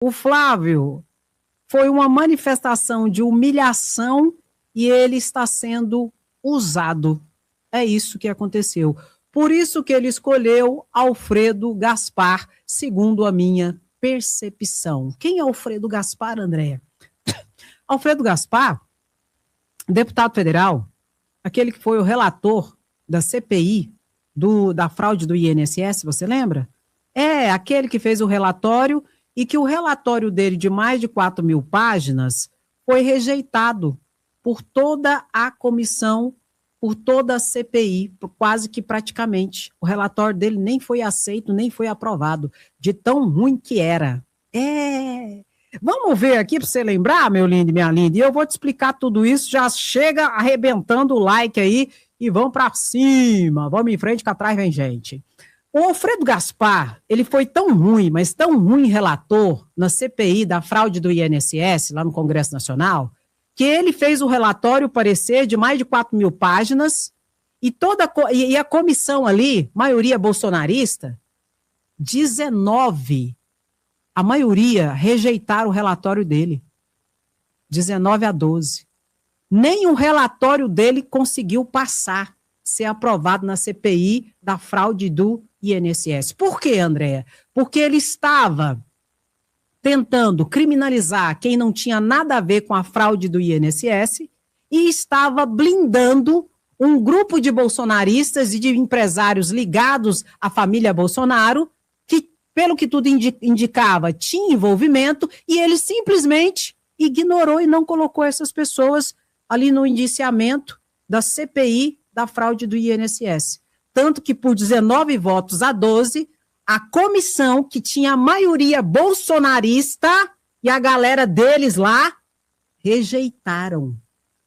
O Flávio foi uma manifestação de humilhação e ele está sendo usado. É isso que aconteceu. Por isso que ele escolheu Alfredo Gaspar, segundo a minha percepção. Quem é Alfredo Gaspar, Andréa? Alfredo Gaspar, deputado federal, aquele que foi o relator da CPI, da fraude do INSS, você lembra? É aquele que fez o relatório e que o relatório dele, de mais de 4.000 páginas, foi rejeitado por toda a comissão, por toda a CPI, quase que praticamente. O relatório dele nem foi aceito, nem foi aprovado, de tão ruim que era. Vamos ver aqui para você lembrar, meu lindo e minha linda, e eu vou te explicar tudo isso, já chega arrebentando o like aí e vamos para cima, vamos em frente que atrás vem gente. O Alfredo Gaspar, ele foi tão ruim, mas tão ruim relator na CPI da fraude do INSS, lá no Congresso Nacional, que ele fez o relatório parecer de mais de 4.000 páginas e a comissão ali, maioria bolsonarista, 19, a maioria rejeitaram o relatório dele, 19-12. Nem o relatório dele conseguiu passar, ser aprovado na CPI da fraude do INSS. Por quê, Andréa? Porque ele estava tentando criminalizar quem não tinha nada a ver com a fraude do INSS e estava blindando um grupo de bolsonaristas e de empresários ligados à família Bolsonaro, que, pelo que tudo indicava, tinha envolvimento, e ele simplesmente ignorou e não colocou essas pessoas ali no indiciamento da CPI da fraude do INSS. Tanto que, por 19-12, a comissão, que tinha a maioria bolsonarista e a galera deles lá, rejeitaram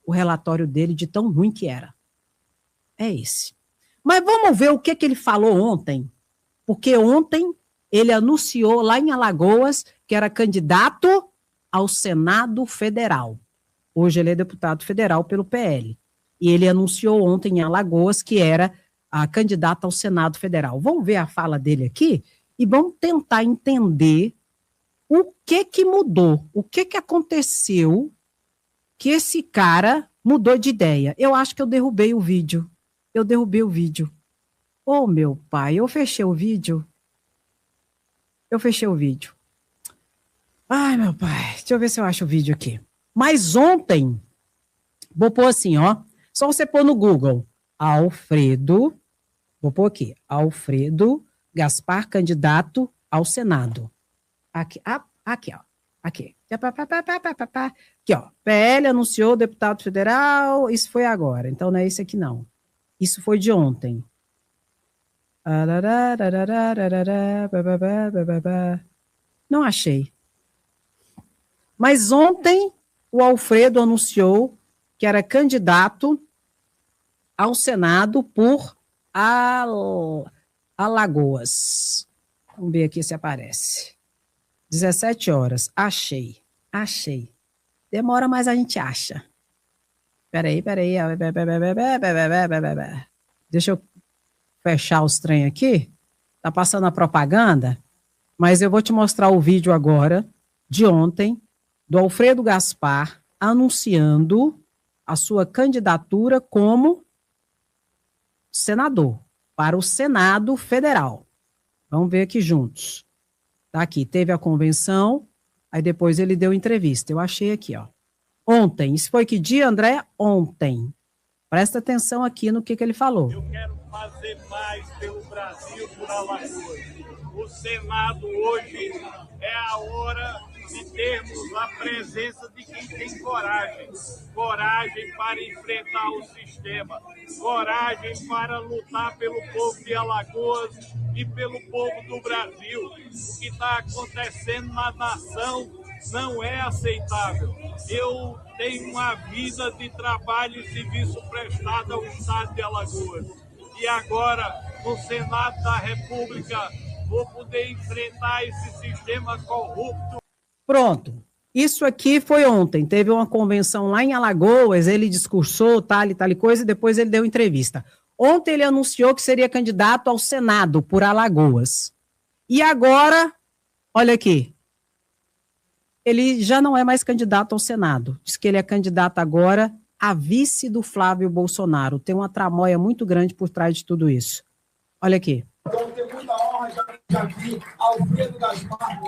o relatório dele de tão ruim que era. É esse. Mas vamos ver o que ele falou ontem, porque ontem ele anunciou lá em Alagoas que era candidato ao Senado Federal. Hoje ele é deputado federal pelo PL. E ele anunciou ontem em Alagoas que era a candidata ao Senado Federal. Vamos ver a fala dele aqui e vamos tentar entender o que mudou, o que aconteceu que esse cara mudou de ideia. Eu acho que eu derrubei o vídeo. Oh, meu pai, eu fechei o vídeo. Ai, meu pai, deixa eu ver se eu acho o vídeo aqui. Mas ontem, vou pôr assim, ó, só você pôr no Google, Alfredo, vou pôr aqui, Alfredo Gaspar, candidato ao Senado. Aqui, aqui, ó, aqui. Aqui, ó, PL anunciou deputado federal, isso foi agora, então não é esse aqui não. Isso foi de ontem. Não achei. Mas ontem o Alfredo anunciou que era candidato ao Senado por Alagoas. Vamos ver aqui se aparece. 17 horas. Achei. Demora, mas a gente acha. Peraí. Deixa eu fechar os trem aqui. Tá passando a propaganda, mas eu vou te mostrar o vídeo agora, de ontem, do Alfredo Gaspar anunciando a sua candidatura como senador para o Senado Federal. Vamos ver aqui juntos. Tá aqui, teve a convenção, aí depois ele deu entrevista. Eu achei aqui, ó. Ontem, isso foi que dia, André? Ontem. Presta atenção aqui no que ele falou. Eu quero fazer mais pelo Brasil, por Alagoas. O Senado hoje é a hora de termos a presença de quem tem coragem. Coragem para enfrentar o sistema. Coragem para lutar pelo povo de Alagoas e pelo povo do Brasil. O que está acontecendo na nação não é aceitável. Eu tenho uma vida de trabalho e serviço prestado ao Estado de Alagoas. E agora, no Senado da República, vou poder enfrentar esse sistema corrupto. Pronto. Isso aqui foi ontem. Teve uma convenção lá em Alagoas, ele discursou, tal e coisa, e depois ele deu entrevista. Ontem ele anunciou que seria candidato ao Senado por Alagoas. E agora, olha aqui. ele já não é mais candidato ao Senado. Diz que ele é candidato agora a vice do Flávio Bolsonaro. Tem uma tramóia muito grande por trás de tudo isso. Olha aqui. Então, tenho muita honra de aqui Alfredo Gasmar.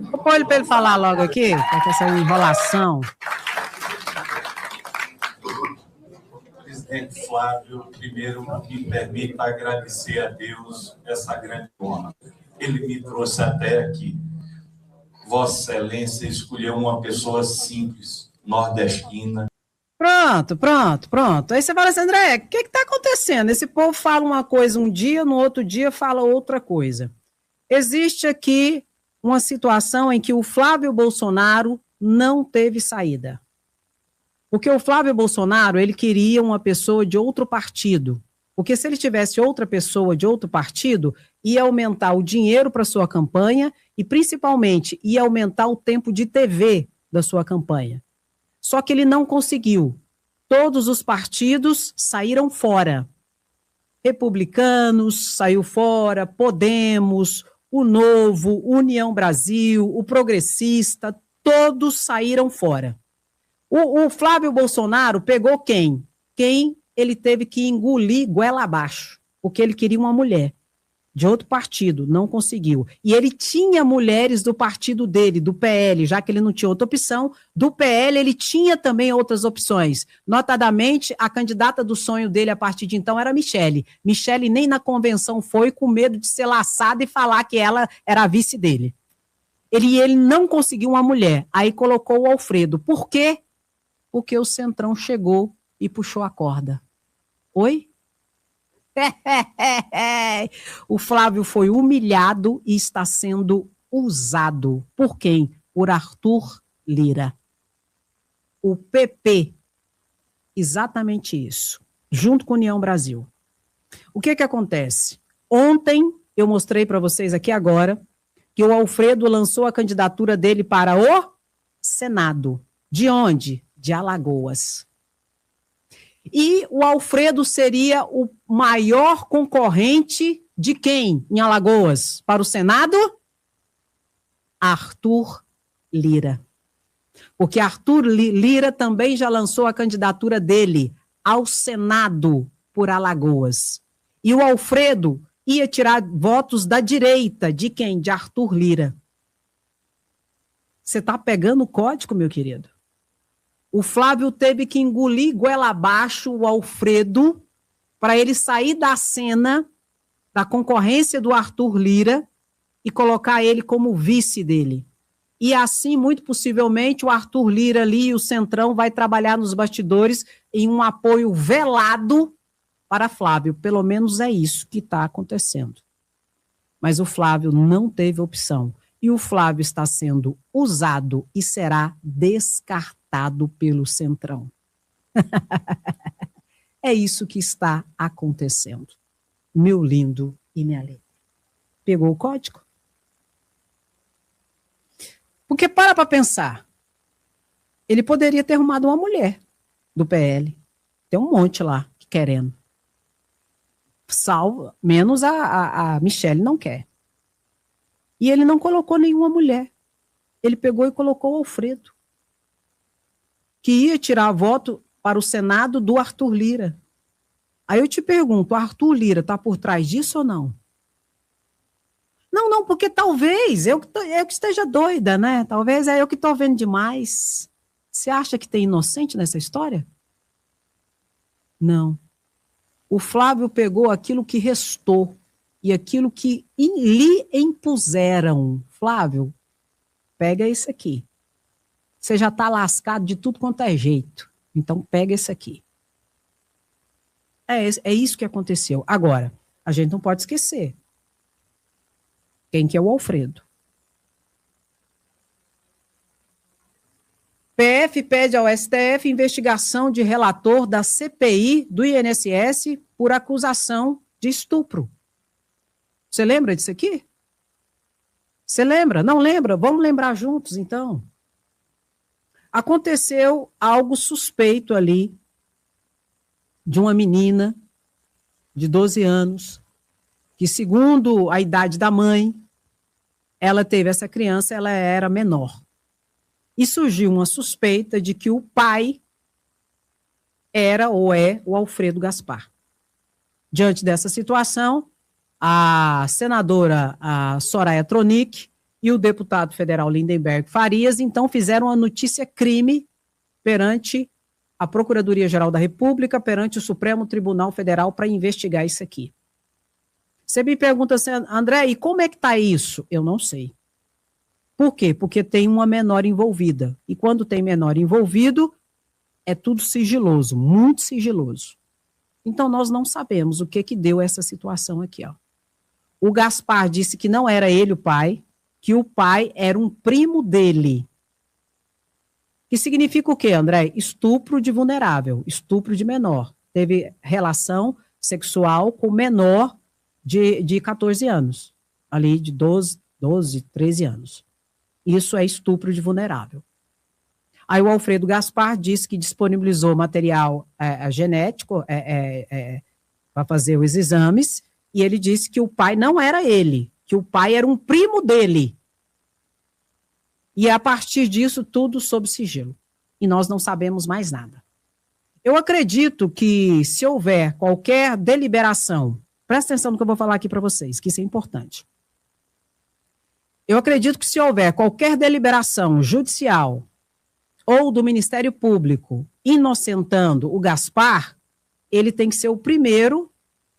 Vou pôr ele para ele falar logo aqui, com essa enrolação. Presidente Flávio, primeiro me permita agradecer a Deus essa grande honra. Ele me trouxe até aqui. Vossa Excelência escolheu uma pessoa simples, nordestina. Pronto. Aí você fala assim, André, o que está acontecendo? Esse povo fala uma coisa um dia, no outro dia fala outra coisa. Existe aqui uma situação em que o Flávio Bolsonaro não teve saída. Porque o Flávio Bolsonaro, ele queria uma pessoa de outro partido. Porque se ele tivesse outra pessoa de outro partido, ia aumentar o dinheiro para sua campanha e, principalmente, ia aumentar o tempo de TV da sua campanha. Só que ele não conseguiu. Todos os partidos saíram fora. Republicanos saiu fora, Podemos, o Novo, União Brasil, o Progressista, todos saíram fora. O Flávio Bolsonaro pegou quem? Quem ele teve que engolir goela abaixo, porque ele queria uma mulher de outro partido, não conseguiu. E ele tinha mulheres do partido dele, do PL, já que ele não tinha outra opção. Do PL, ele tinha também outras opções. Notadamente, a candidata do sonho dele a partir de então era a Michele. Michele nem na convenção foi, com medo de ser laçada e falar que ela era a vice dele. Ele não conseguiu uma mulher. Aí colocou o Alfredo. Por quê? Porque o Centrão chegou e puxou a corda. Oi? O Flávio foi humilhado e está sendo usado. Por quem? Por Arthur Lira. O PP. Exatamente isso. Junto com a União Brasil. O que acontece? Ontem, eu mostrei para vocês aqui agora, que o Alfredo lançou a candidatura dele para o Senado. De onde? De Alagoas. E o Alfredo seria o maior concorrente de quem em Alagoas? Para o Senado? Arthur Lira. Porque Arthur Lira também já lançou a candidatura dele ao Senado por Alagoas. E o Alfredo ia tirar votos da direita. De quem? De Arthur Lira. Você está pegando o código, meu querido? O Flávio teve que engolir goela abaixo o Alfredo para ele sair da cena da concorrência do Arthur Lira e colocar ele como vice dele. E assim, muito possivelmente, o Arthur Lira ali e o Centrão vai trabalhar nos bastidores em um apoio velado para Flávio. Pelo menos é isso que está acontecendo. Mas o Flávio não teve opção. E o Flávio está sendo usado e será descartado pelo Centrão. É isso que está acontecendo. Meu lindo e minha linda. Pegou o código? Porque para pensar. Ele poderia ter arrumado uma mulher do PL. Tem um monte lá querendo. Salvo, menos a Michele não quer. E ele não colocou nenhuma mulher. Ele pegou e colocou o Alfredo, que ia tirar voto para o Senado do Arthur Lira. Aí eu te pergunto, o Arthur Lira está por trás disso ou não? Não, porque talvez eu que esteja doida, né? Talvez é eu que estou vendo demais. Você acha que tem inocente nessa história? Não. O Flávio pegou aquilo que restou e aquilo que lhe impuseram. Flávio, pega isso aqui. Você já está lascado de tudo quanto é jeito. Então, pega esse aqui. É isso que aconteceu. Agora, a gente não pode esquecer. Quem que é o Alfredo? PF pede ao STF investigação de relator da CPI do INSS por acusação de estupro. Você lembra disso aqui? Você lembra? Não lembra? Vamos lembrar juntos, então. Aconteceu algo suspeito ali de uma menina de 12 anos, que segundo a idade da mãe, ela teve essa criança, ela era menor. E surgiu uma suspeita de que o pai era ou é o Alfredo Gaspar. Diante dessa situação, a senadora Soraya Tronic e o deputado federal Lindenberg Farias, então, fizeram uma notícia-crime perante a Procuradoria-Geral da República, perante o Supremo Tribunal Federal, para investigar isso aqui. Você me pergunta assim, André, e como é que está isso? Eu não sei. Por quê? Porque tem uma menor envolvida. E quando tem menor envolvido, é tudo sigiloso, muito sigiloso. Então, nós não sabemos o que deu essa situação aqui, ó. O Gaspar disse que não era ele o pai, que o pai era um primo dele. Que significa o quê, André? Estupro de vulnerável, estupro de menor. Teve relação sexual com menor de 14 anos, ali de 12, 13 anos. Isso é estupro de vulnerável. Aí o Alfredo Gaspar disse que disponibilizou material genético para fazer os exames, e ele disse que o pai não era ele, que o pai era um primo dele. E a partir disso, tudo sob sigilo. E nós não sabemos mais nada. Eu acredito que se houver qualquer deliberação, presta atenção no que eu vou falar aqui para vocês, que isso é importante. Eu acredito que se houver qualquer deliberação judicial ou do Ministério Público inocentando o Gaspar, ele tem que ser o primeiro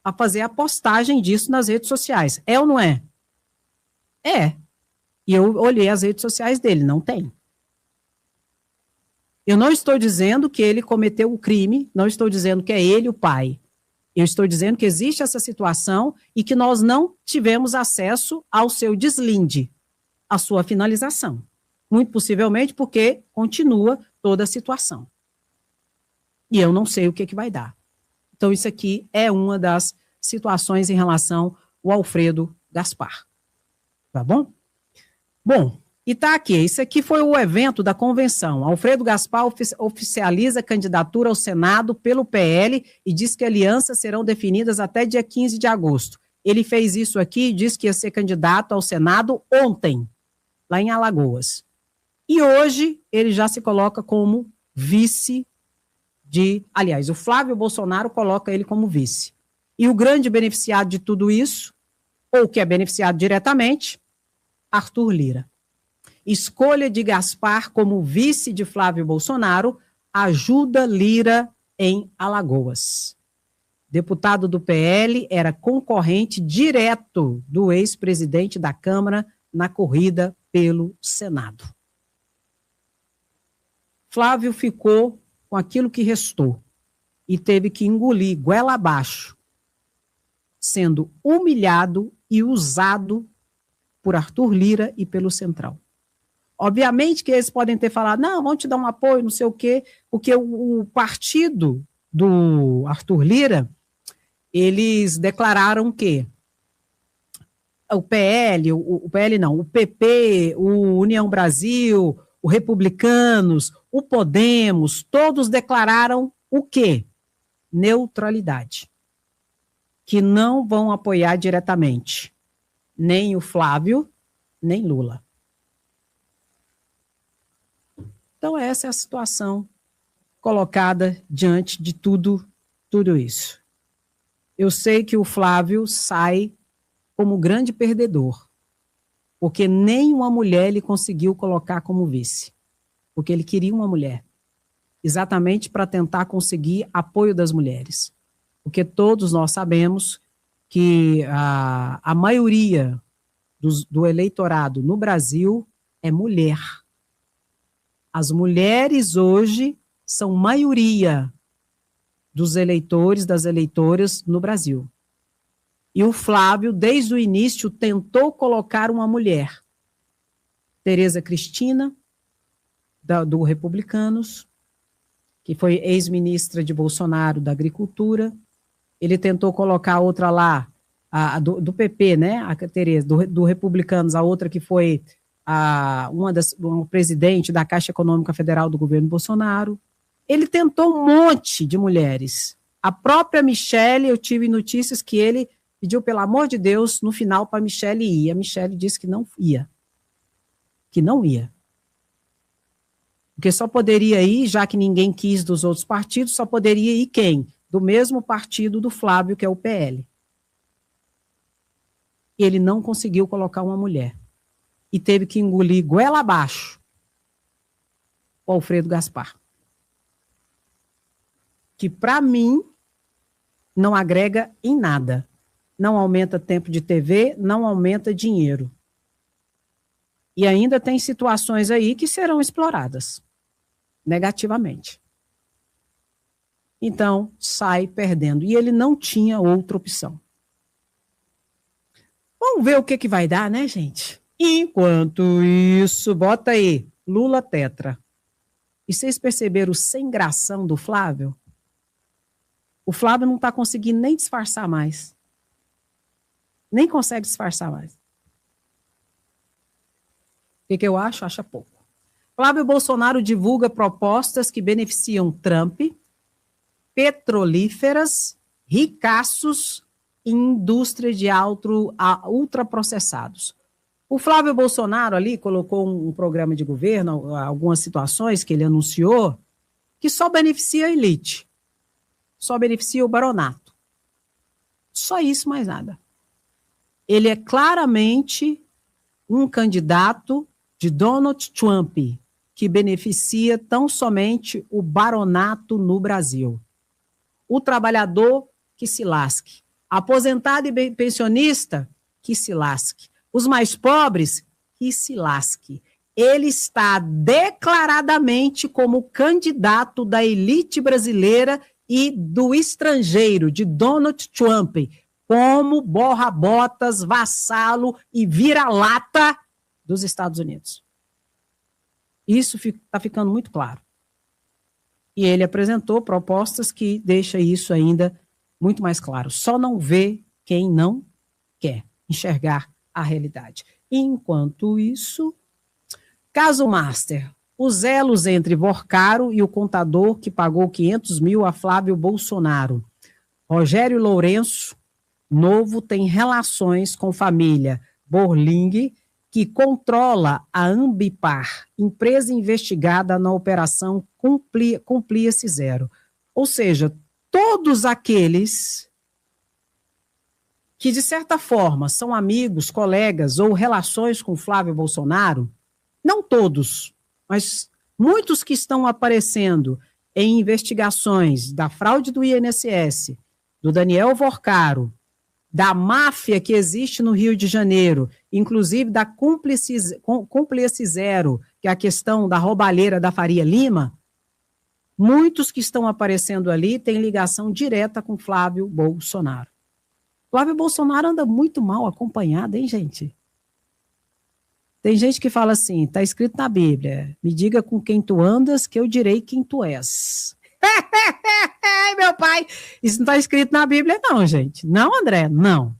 a fazer a postagem disso nas redes sociais. É ou não é? É. E eu olhei as redes sociais dele, não tem. Eu não estou dizendo que ele cometeu o crime, não estou dizendo que é ele o pai. Eu estou dizendo que existe essa situação e que nós não tivemos acesso ao seu deslinde, à sua finalização. Muito possivelmente porque continua toda a situação. E eu não sei o que vai dar. Então, isso aqui é uma das situações em relação ao Alfredo Gaspar. Tá bom? Bom, e tá aqui, isso aqui foi o evento da convenção. Alfredo Gaspar oficializa a candidatura ao Senado pelo PL e diz que alianças serão definidas até dia 15 de agosto. Ele fez isso aqui e disse que ia ser candidato ao Senado ontem, lá em Alagoas. E hoje ele já se coloca como vice aliás, o Flávio Bolsonaro coloca ele como vice. E o grande beneficiado de tudo isso, ou que é beneficiado diretamente, Arthur Lira. Escolha de Gaspar como vice de Flávio Bolsonaro ajuda Lira em Alagoas. Deputado do PL, era concorrente direto do ex-presidente da Câmara na corrida pelo Senado. Flávio ficou com aquilo que restou e teve que engolir goela abaixo, sendo humilhado e usado por Arthur Lira e pelo Central. Obviamente que eles podem ter falado, não, vamos te dar um apoio, não sei o quê, porque o partido do Arthur Lira, eles declararam que o PL, o PL não, o PP, o União Brasil, o Republicanos, o Podemos, todos declararam o quê? Neutralidade. Que não vão apoiar diretamente nem o Flávio, nem Lula. Então, essa é a situação colocada diante de tudo isso. Eu sei que o Flávio sai como grande perdedor, porque nem uma mulher ele conseguiu colocar como vice, porque ele queria uma mulher, exatamente para tentar conseguir apoio das mulheres, porque todos nós sabemos que a maioria do eleitorado no Brasil é mulher. As mulheres hoje são maioria dos eleitores, das eleitoras no Brasil. E o Flávio, desde o início, tentou colocar uma mulher. Tereza Cristina, do Republicanos, que foi ex-ministra de Bolsonaro da Agricultura. Ele tentou colocar outra lá, do PP, né? A Tereza, do Republicanos, a outra que foi uma presidente da Caixa Econômica Federal do governo Bolsonaro. Ele tentou um monte de mulheres. A própria Michele, eu tive notícias que ele pediu, pelo amor de Deus, no final para a Michele ir. A Michele disse que não ia. Que não ia. Porque só poderia ir, já que ninguém quis dos outros partidos, só poderia ir quem? Do mesmo partido do Flávio, que é o PL. Ele não conseguiu colocar uma mulher. E teve que engolir goela abaixo o Alfredo Gaspar. Que, para mim, não agrega em nada. Não aumenta tempo de TV, não aumenta dinheiro. E ainda tem situações aí que serão exploradas negativamente. Então, sai perdendo. E ele não tinha outra opção. Vamos ver o que vai dar, né, gente? Enquanto isso, bota aí, Lula tetra. E vocês perceberam o sem gração do Flávio? O Flávio não está conseguindo nem disfarçar mais. Nem consegue disfarçar mais. O que eu acho? Acha pouco. Flávio Bolsonaro divulga propostas que beneficiam Trump, petrolíferas, ricaços e indústria de ultraprocessados. O Flávio Bolsonaro ali colocou um programa de governo, algumas situações que ele anunciou, que só beneficia a elite. Só beneficia o baronato. Só isso, mais nada. Ele é claramente um candidato de Donald Trump, que beneficia tão somente o baronato no Brasil. O trabalhador que se lasque. Aposentado e pensionista, que se lasque. Os mais pobres, que se lasque. Ele está declaradamente como candidato da elite brasileira e do estrangeiro, de Donald Trump, como borra-botas, vassalo e vira-lata dos Estados Unidos. Isso está ficando muito claro. E ele apresentou propostas que deixam isso ainda muito mais claro. Só não vê quem não quer enxergar a realidade. Enquanto isso, caso Master, os elos entre Vorcaro e o contador que pagou 500 mil a Flávio Bolsonaro. Rogério Lourenço, novo, tem relações com família Borling, que controla a Ambipar, empresa investigada na operação Cumplia-se Zero. Ou seja, todos aqueles que, de certa forma, são amigos, colegas ou relações com Flávio Bolsonaro, não todos, mas muitos que estão aparecendo em investigações da fraude do INSS, do Daniel Vorcaro, da máfia que existe no Rio de Janeiro, inclusive da Cúmplice Zero, que é a questão da roubalheira da Faria Lima, muitos que estão aparecendo ali têm ligação direta com Flávio Bolsonaro. Flávio Bolsonaro anda muito mal acompanhado, hein, gente? Tem gente que fala assim, está escrito na Bíblia, me diga com quem tu andas que eu direi quem tu és. Meu pai, isso não está escrito na Bíblia não, gente. Não, André, não.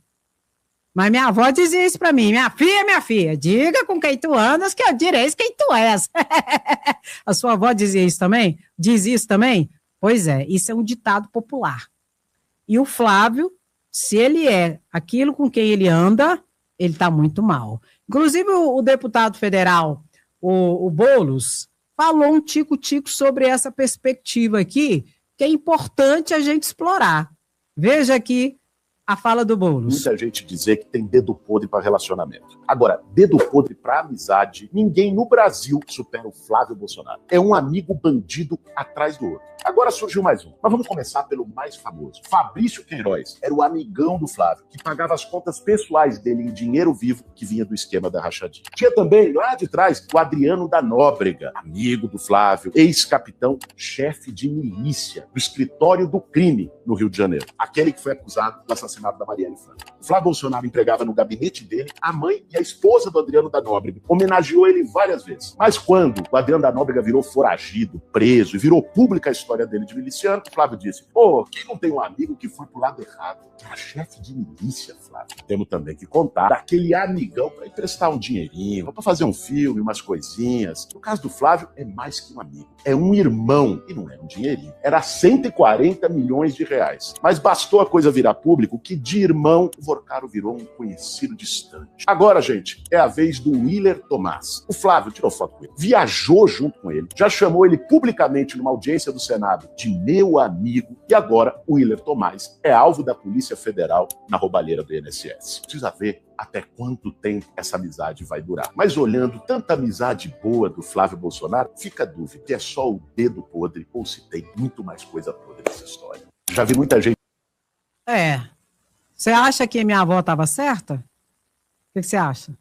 Mas minha avó dizia isso para mim, minha filha, diga com quem tu andas que eu direi quem tu és. A sua avó dizia isso também? Diz isso também? Pois é, isso é um ditado popular. E o Flávio, se ele é aquilo com quem ele anda, ele está muito mal. Inclusive o deputado federal, o Boulos, falou um tico-tico sobre essa perspectiva aqui, que é importante a gente explorar. Veja aqui a fala do Boulos. Muita gente dizer que tem dedo podre para relacionamento. Agora, dedo podre para amizade, ninguém no Brasil supera o Flávio Bolsonaro. É um amigo bandido atrás do outro. Agora surgiu mais um. Mas vamos começar pelo mais famoso. Fabrício Queiroz era o amigão do Flávio, que pagava as contas pessoais dele em dinheiro vivo que vinha do esquema da rachadinha. Tinha também, lá de trás, o Adriano da Nóbrega, amigo do Flávio, ex-capitão, chefe de milícia do escritório do crime no Rio de Janeiro. Aquele que foi acusado do assassinato assassinato da Marielle Franco. O Flávio Bolsonaro empregava no gabinete dele a mãe e a esposa do Adriano da Nóbrega. Homenageou ele várias vezes. Mas quando o Adriano da Nóbrega virou foragido, preso e virou pública a história dele de miliciano, o Flávio disse: pô, quem não tem um amigo que foi pro lado errado? Era chefe de milícia, Flávio. Temos também que contar daquele amigão para emprestar um dinheirinho, para fazer um filme, umas coisinhas. No caso do Flávio, é mais que um amigo. É um irmão. E não era um dinheirinho. Era 140 milhões de reais. Mas bastou a coisa virar público que de irmão o Vorcaro virou um conhecido distante. Agora, gente, é a vez do Willer Tomás. O Flávio tirou foto com ele, viajou junto com ele, já chamou ele publicamente numa audiência do Senado de meu amigo, e agora o Willer Tomás é alvo da Polícia Federal na roubalheira do INSS. Precisa ver até quanto tempo essa amizade vai durar. Mas olhando tanta amizade boa do Flávio Bolsonaro, fica a dúvida se é só o dedo podre ou se tem muito mais coisa podre nessa história. Já vi muita gente... Você acha que minha avó estava certa? O que você acha?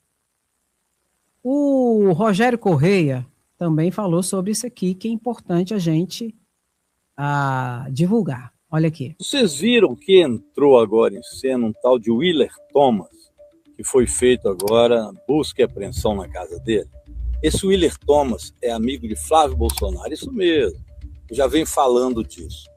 O Rogério Correia também falou sobre isso aqui, que é importante a gente divulgar. Olha aqui. Vocês viram que entrou agora em cena um tal de Willer Thomas, que foi feito agora busca e apreensão na casa dele? Esse Willer Thomas é amigo de Flávio Bolsonaro, isso mesmo. Eu já venho falando disso.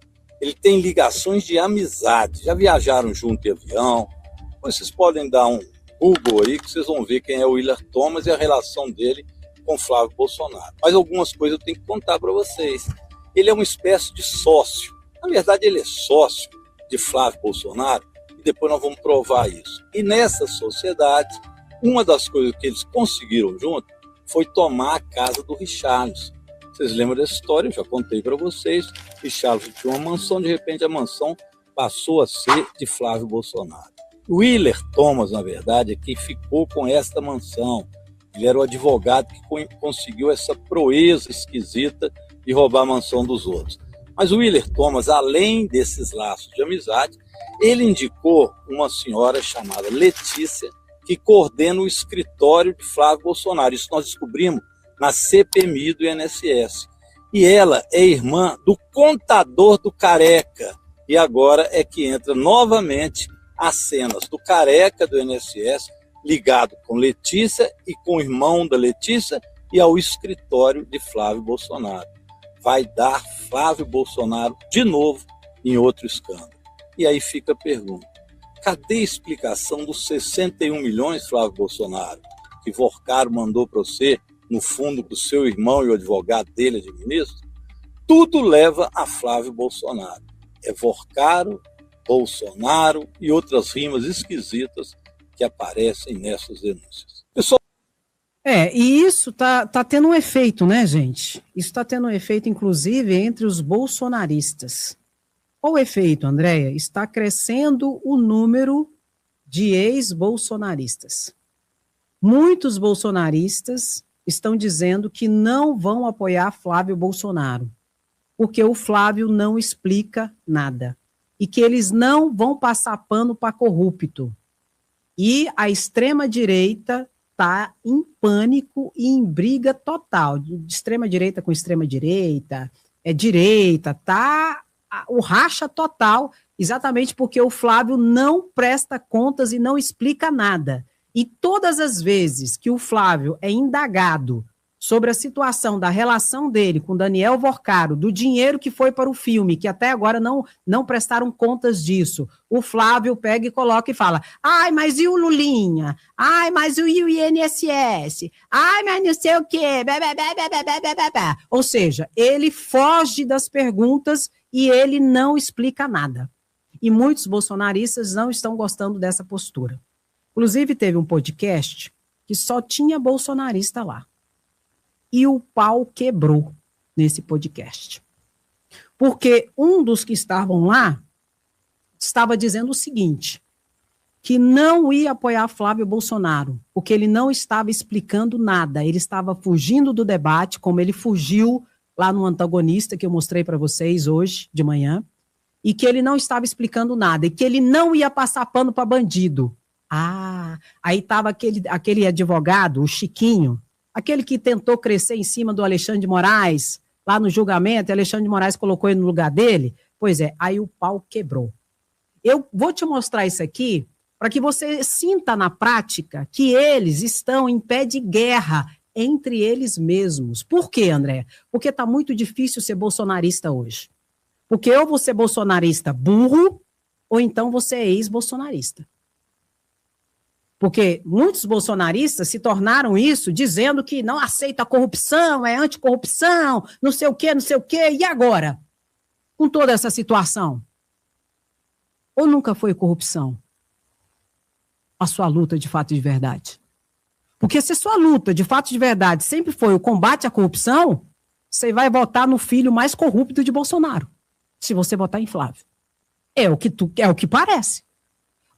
Ele tem ligações de amizade, já viajaram junto em avião. Depois vocês podem dar um Google aí que vocês vão ver quem é o Willer Thomas e a relação dele com Flávio Bolsonaro. Mas algumas coisas eu tenho que contar para vocês. Ele é uma espécie de sócio. Na verdade, ele é sócio de Flávio Bolsonaro e depois nós vamos provar isso. E nessa sociedade, uma das coisas que eles conseguiram junto foi tomar a casa do Richarlison. Vocês lembram dessa história? Eu já contei para vocês. Richarlison tinha uma mansão, de repente a mansão passou a ser de Flávio Bolsonaro. O Willer Thomas, na verdade, é quem ficou com esta mansão. Ele era o advogado que conseguiu essa proeza esquisita de roubar a mansão dos outros. Mas o Willer Thomas, além desses laços de amizade, ele indicou uma senhora chamada Letícia, que coordena o escritório de Flávio Bolsonaro. Isso nós descobrimos na CPMI do INSS. E ela é irmã do contador do Careca. E agora é que entra novamente as cenas do Careca do INSS, ligado com Letícia e com o irmão da Letícia e ao escritório de Flávio Bolsonaro. Vai dar Flávio Bolsonaro de novo em outro escândalo. E aí fica a pergunta: cadê a explicação dos 61 milhões, Flávio Bolsonaro, que Vorcaro mandou para você, no fundo, para o seu irmão e o advogado dele administra? Tudo leva a Flávio Bolsonaro. É Vorcaro, Bolsonaro e outras rimas esquisitas que aparecem nessas denúncias. Pessoal, e isso tá tendo um efeito, né, gente? Isso está tendo um efeito, inclusive, entre os bolsonaristas. Qual o efeito, Andréia? Está crescendo o número de ex-bolsonaristas. Muitos bolsonaristas estão dizendo que não vão apoiar Flávio Bolsonaro, porque o Flávio não explica nada, e que eles não vão passar pano para corrupto. E a extrema-direita está em pânico e em briga total, de extrema-direita com extrema-direita, direita, tá o racha total, exatamente porque o Flávio não presta contas e não explica nada. E todas as vezes que o Flávio é indagado sobre a situação da relação dele com Daniel Vorcaro, do dinheiro que foi para o filme, que até agora não prestaram contas disso, o Flávio pega e coloca e fala: ai, mas e o Lulinha? Ai, mas e o INSS? Ai, mas não sei o quê. Ou seja, ele foge das perguntas e ele não explica nada. E muitos bolsonaristas não estão gostando dessa postura. Inclusive, teve um podcast que só tinha bolsonarista lá. E o pau quebrou nesse podcast. Porque um dos que estavam lá estava dizendo o seguinte, que não ia apoiar Flávio Bolsonaro, porque ele não estava explicando nada, ele estava fugindo do debate, como ele fugiu lá no antagonista, que eu mostrei para vocês hoje de manhã, e que ele não estava explicando nada, e que ele não ia passar pano para bandido. Aí estava aquele advogado, o Chiquinho, aquele que tentou crescer em cima do Alexandre de Moraes, lá no julgamento, e Alexandre de Moraes colocou ele no lugar dele. Pois é, aí o pau quebrou. Eu vou te mostrar isso aqui para que você sinta na prática que eles estão em pé de guerra entre eles mesmos. Por quê, André? Porque está muito difícil ser bolsonarista hoje. Porque ou você é bolsonarista burro, ou então você é ex-bolsonarista. Porque muitos bolsonaristas se tornaram isso dizendo que não aceita a corrupção, é anticorrupção, não sei o quê, e agora? Com toda essa situação? Ou nunca foi corrupção? A sua luta de fato e de verdade? Porque se a sua luta de fato e de verdade sempre foi o combate à corrupção, você vai votar no filho mais corrupto de Bolsonaro, se você votar em Flávio. É o que parece.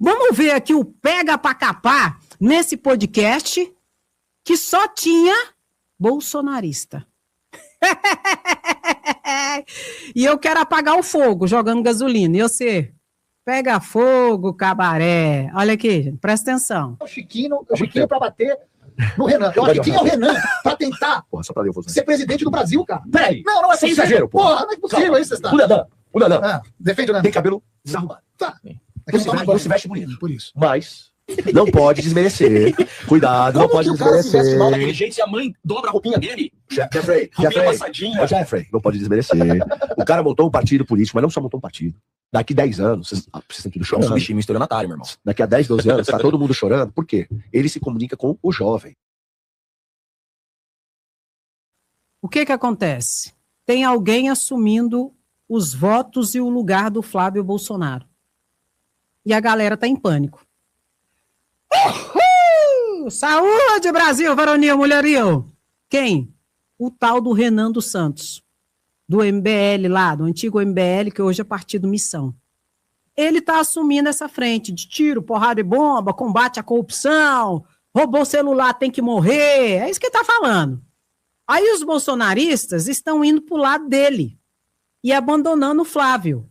Vamos ver aqui o Pega pra Capar nesse podcast que só tinha bolsonarista. E eu quero apagar o fogo jogando gasolina. E você? Pega fogo, cabaré. Olha aqui, gente, presta atenção. O Chiquinho pra bater no Renan. Eu acho que quem é o Renan pra tentar ser presidente do Brasil, cara? Peraí. Não é sem possível. exagero, porra. Não é possível isso, O Nandan. Defende o Renan. Tem cabelo desarrumado. Tá. Não se veste bonito. Por isso. Mas não pode desmerecer. Cuidado, não pode desmerecer. Mal daquele jeito, se a mãe dobra a roupinha dele. Jeffrey, passadinha. não pode desmerecer. O cara montou um partido político, mas não só montou um partido. Daqui 10 anos, vocês estão tudo chorando. Um bichinho estelionatário, meu irmão. Daqui a 10, 12 anos, tá todo mundo chorando. Por quê? Ele se comunica com o jovem. O que acontece? Tem alguém assumindo os votos e o lugar do Flávio Bolsonaro. E a galera tá em pânico. Uhul! Saúde, Brasil, varonil, mulherio! Quem? O tal do Renan dos Santos, do MBL lá, do antigo MBL, que hoje é Partido Missão. Ele tá assumindo essa frente de tiro, porrada e bomba, combate à corrupção, roubou celular, tem que morrer, é isso que ele tá falando. Aí os bolsonaristas estão indo pro lado dele e abandonando o Flávio.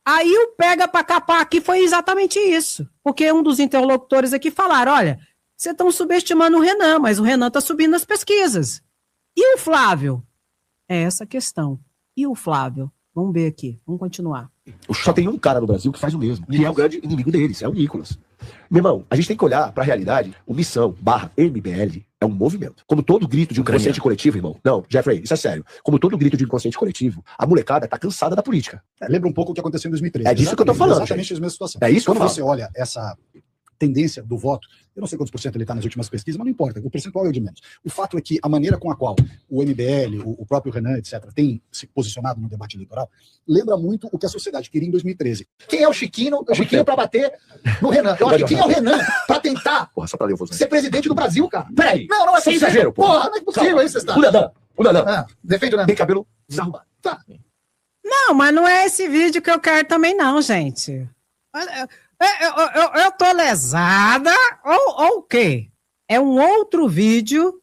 Aí o Pega pra Capar aqui foi exatamente isso. Porque um dos interlocutores aqui falaram, olha, vocês estão subestimando o Renan, mas o Renan está subindo nas pesquisas. E o Flávio? É essa a questão. E o Flávio? Vamos ver aqui, vamos continuar. Só tem um cara no Brasil que faz o mesmo, que é o grande inimigo deles, é o Nicolas. Meu irmão, a gente tem que olhar pra realidade. O Missão/MBL é um movimento. Como todo grito de inconsciente coletivo, irmão. Não, Jeffrey, isso é sério. Como todo grito de inconsciente coletivo, a molecada tá cansada da política. Lembra um pouco o que aconteceu em 2013. É disso que eu tô falando. Exatamente a mesma situação. É isso que eu falo. Quando você olha essa tendência do voto, eu não sei quantos % ele está nas últimas pesquisas, mas não importa, o percentual é o de menos. O fato é que a maneira com a qual o MBL, o próprio Renan, etc., tem se posicionado no debate eleitoral, lembra muito o que a sociedade queria em 2013. Quem é o Chiquinho? O Chiquinho para bater no Renan. Eu acho que quem é o Renan para tentar ser presidente do Brasil, cara? Peraí. Não é sem possível. exagero, porra. Não é possível isso, está. O Nandan. Defende o Renan. Tem cabelo desarrumado. Tá. Não, mas não é esse vídeo que eu quero também não, gente. Eu tô lesada ou o quê? É um outro vídeo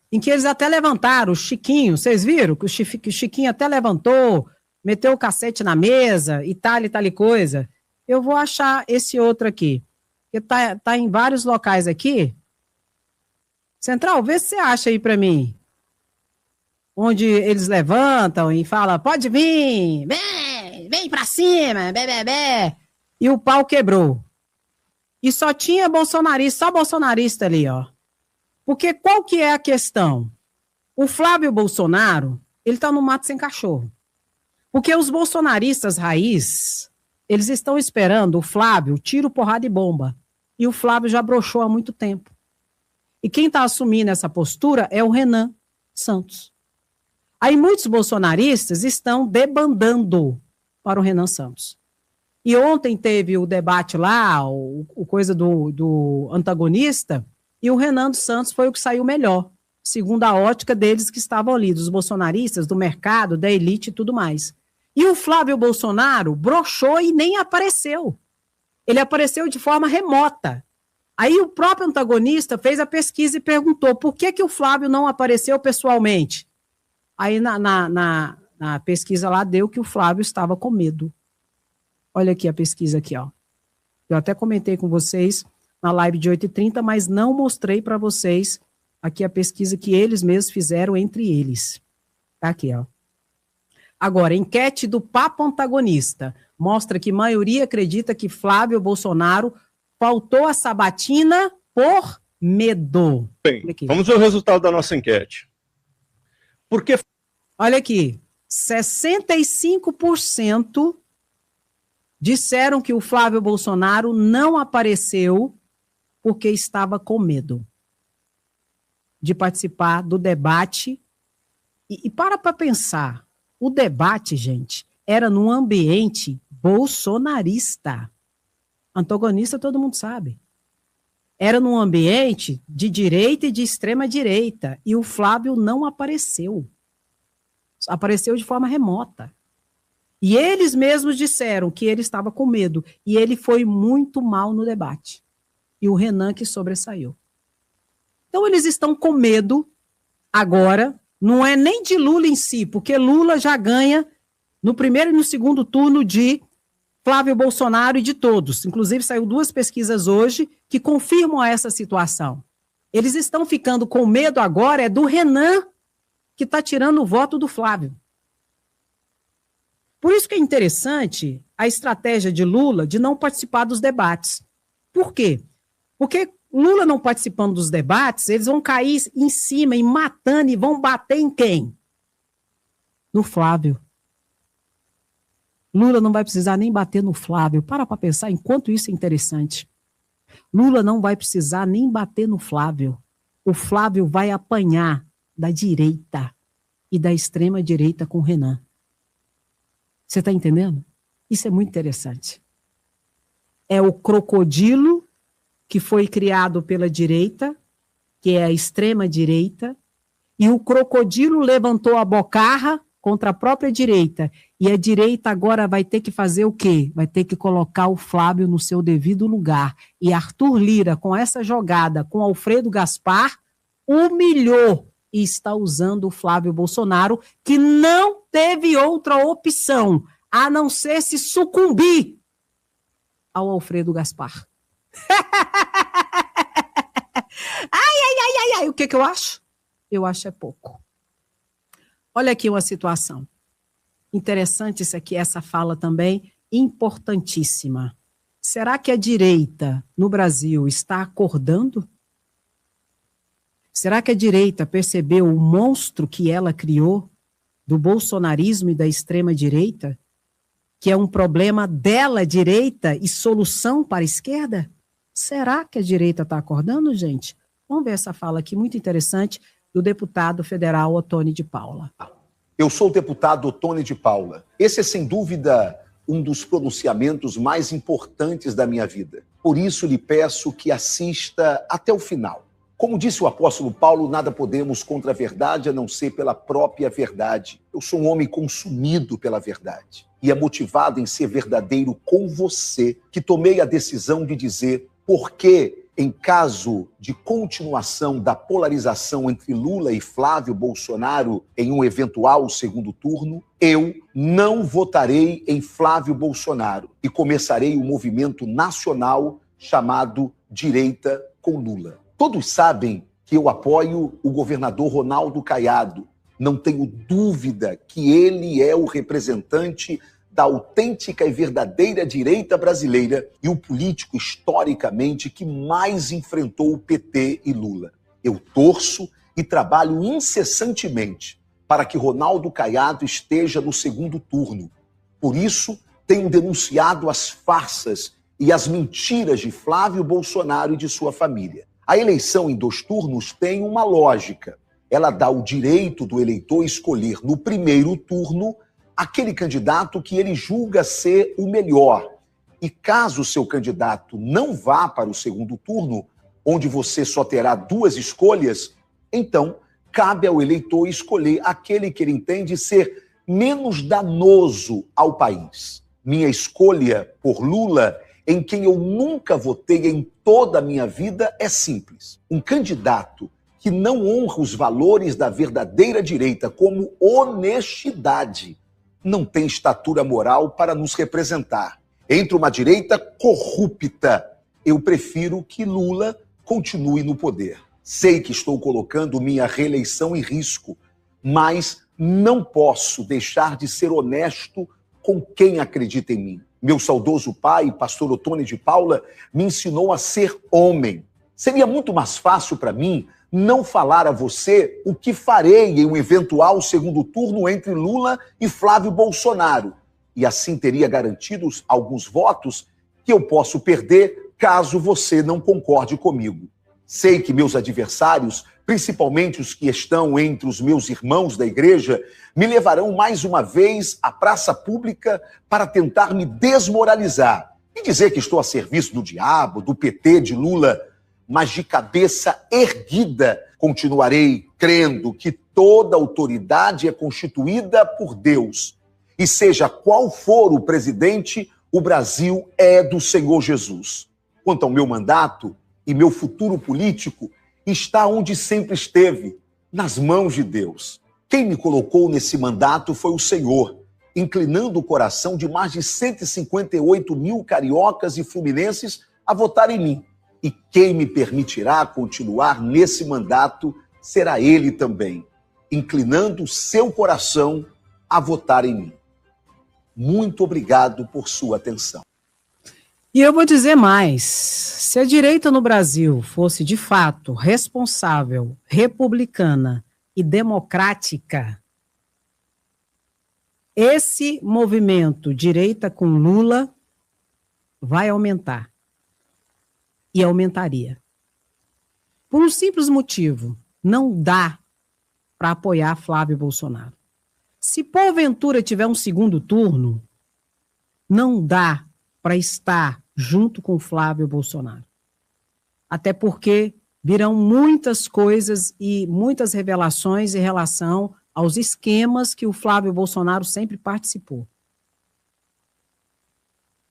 em que eles até levantaram o Chiquinho, vocês viram? Que o Chiquinho até levantou, meteu o cacete na mesa e tal coisa. Eu vou achar esse outro aqui, que tá em vários locais aqui. Central, vê se você acha aí pra mim. Onde eles levantam e falam, pode vir, vem pra cima, bé. E o pau quebrou. E só tinha bolsonarista, só bolsonarista ali, ó. Porque qual que é a questão? O Flávio Bolsonaro, ele tá no mato sem cachorro. Porque os bolsonaristas raiz, eles estão esperando o Flávio tiro, porrada e bomba. E o Flávio já broxou há muito tempo. E quem tá assumindo essa postura é o Renan Santos. Aí muitos bolsonaristas estão debandando para o Renan Santos. E ontem teve o debate lá, o coisa do antagonista, e o Renan Santos foi o que saiu melhor, segundo a ótica deles que estavam ali, dos bolsonaristas, do mercado, da elite e tudo mais. E o Flávio Bolsonaro broxou e nem apareceu. Ele apareceu de forma remota. Aí o próprio antagonista fez a pesquisa e perguntou por que o Flávio não apareceu pessoalmente. Aí na pesquisa lá deu que o Flávio estava com medo. Olha aqui a pesquisa aqui, ó. Eu até comentei com vocês na live de 8h30, mas não mostrei para vocês aqui a pesquisa que eles mesmos fizeram entre eles. Tá aqui, ó. Agora, enquete do Papo Antagonista mostra que a maioria acredita que Flávio Bolsonaro faltou a sabatina por medo. Bem, vamos ver o resultado da nossa enquete. Por que... Olha aqui, 65% disseram que o Flávio Bolsonaro não apareceu porque estava com medo de participar do debate. E para pensar, o debate, gente, era num ambiente bolsonarista. Antagonista todo mundo sabe. Era num ambiente de direita e de extrema direita. E o Flávio não apareceu. Apareceu de forma remota. E eles mesmos disseram que ele estava com medo. E ele foi muito mal no debate. E o Renan que sobressaiu. Então eles estão com medo agora, não é nem de Lula em si, porque Lula já ganha no primeiro e no segundo turno de Flávio Bolsonaro e de todos. Inclusive, saiu 2 pesquisas hoje que confirmam essa situação. Eles estão ficando com medo agora, é do Renan, que está tirando o voto do Flávio. Por isso que é interessante a estratégia de Lula de não participar dos debates. Por quê? Porque Lula não participando dos debates, eles vão cair em cima e matando e vão bater em quem? No Flávio. Lula não vai precisar nem bater no Flávio. Para pensar, enquanto isso é interessante. Lula não vai precisar nem bater no Flávio. O Flávio vai apanhar da direita e da extrema direita com o Renan. Você está entendendo? Isso é muito interessante. É o crocodilo que foi criado pela direita, que é a extrema direita, e o crocodilo levantou a bocarra contra a própria direita. E a direita agora vai ter que fazer o quê? Vai ter que colocar o Flávio no seu devido lugar. E Arthur Lira, com essa jogada com Alfredo Gaspar, humilhou e está usando o Flávio Bolsonaro, que não teve outra opção a não ser se sucumbir ao Alfredo Gaspar. Ai, o que eu acho? Eu acho é pouco. Olha aqui uma situação. Interessante isso aqui, essa fala também, importantíssima. Será que a direita no Brasil está acordando? Será que a direita percebeu o monstro que ela criou do bolsonarismo e da extrema-direita? Que é um problema dela, direita, e solução para a esquerda? Será que a direita está acordando, gente? Vamos ver essa fala aqui, muito interessante, do deputado federal Ottoni de Paula. Eu sou o deputado Ottoni de Paula. Esse é, sem dúvida, um dos pronunciamentos mais importantes da minha vida. Por isso, lhe peço que assista até o final. Como disse o apóstolo Paulo, nada podemos contra a verdade a não ser pela própria verdade. Eu sou um homem consumido pela verdade e é motivado em ser verdadeiro com você que tomei a decisão de dizer por que, em caso de continuação da polarização entre Lula e Flávio Bolsonaro em um eventual segundo turno, eu não votarei em Flávio Bolsonaro e começarei um movimento nacional chamado Direita com Lula. Todos sabem que eu apoio o governador Ronaldo Caiado. Não tenho dúvida que ele é o representante da autêntica e verdadeira direita brasileira e o político historicamente que mais enfrentou o PT e Lula. Eu torço e trabalho incessantemente para que Ronaldo Caiado esteja no segundo turno. Por isso, tenho denunciado as farsas e as mentiras de Flávio Bolsonaro e de sua família. A eleição em 2 turnos tem uma lógica. Ela dá o direito do eleitor escolher no primeiro turno aquele candidato que ele julga ser o melhor. E caso o seu candidato não vá para o segundo turno, onde você só terá 2 escolhas, então cabe ao eleitor escolher aquele que ele entende ser menos danoso ao país. Minha escolha por Lula, em quem eu nunca votei em toda a minha vida, é simples. Um candidato que não honra os valores da verdadeira direita, como honestidade, não tem estatura moral para nos representar. Entre uma direita corrupta, eu prefiro que Lula continue no poder. Sei que estou colocando minha reeleição em risco, mas não posso deixar de ser honesto com quem acredita em mim. Meu saudoso pai, pastor Otônio de Paula, me ensinou a ser homem. Seria muito mais fácil para mim não falar a você o que farei em um eventual segundo turno entre Lula e Flávio Bolsonaro. E assim teria garantidos alguns votos que eu posso perder caso você não concorde comigo. Sei que meus adversários, principalmente os que estão entre os meus irmãos da igreja, me levarão mais uma vez à praça pública para tentar me desmoralizar e dizer que estou a serviço do diabo, do PT, de Lula, mas de cabeça erguida continuarei crendo que toda autoridade é constituída por Deus. E seja qual for o presidente, o Brasil é do Senhor Jesus. Quanto ao meu mandato e meu futuro político, está onde sempre esteve, nas mãos de Deus. Quem me colocou nesse mandato foi o Senhor, inclinando o coração de mais de 158 mil cariocas e fluminenses a votar em mim. E quem me permitirá continuar nesse mandato será ele também, inclinando seu coração a votar em mim. Muito obrigado por sua atenção. E eu vou dizer mais, se a direita no Brasil fosse de fato responsável, republicana e democrática, esse movimento direita com Lula vai aumentar. E aumentaria. Por um simples motivo, não dá para apoiar Flávio Bolsonaro. Se porventura tiver um segundo turno, não dá para estar junto com Flávio Bolsonaro. Até porque virão muitas coisas e muitas revelações em relação aos esquemas que o Flávio Bolsonaro sempre participou.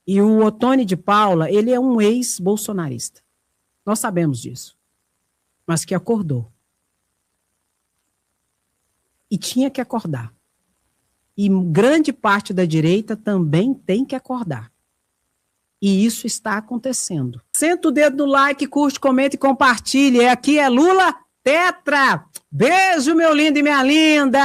E o Otônio de Paula, ele é um ex-bolsonarista. Nós sabemos disso. Mas que acordou. E tinha que acordar. E grande parte da direita também tem que acordar. E isso está acontecendo. Senta o dedo no like, curte, comenta e compartilhe. Aqui é Lula Tetra. Beijo, meu lindo e minha linda.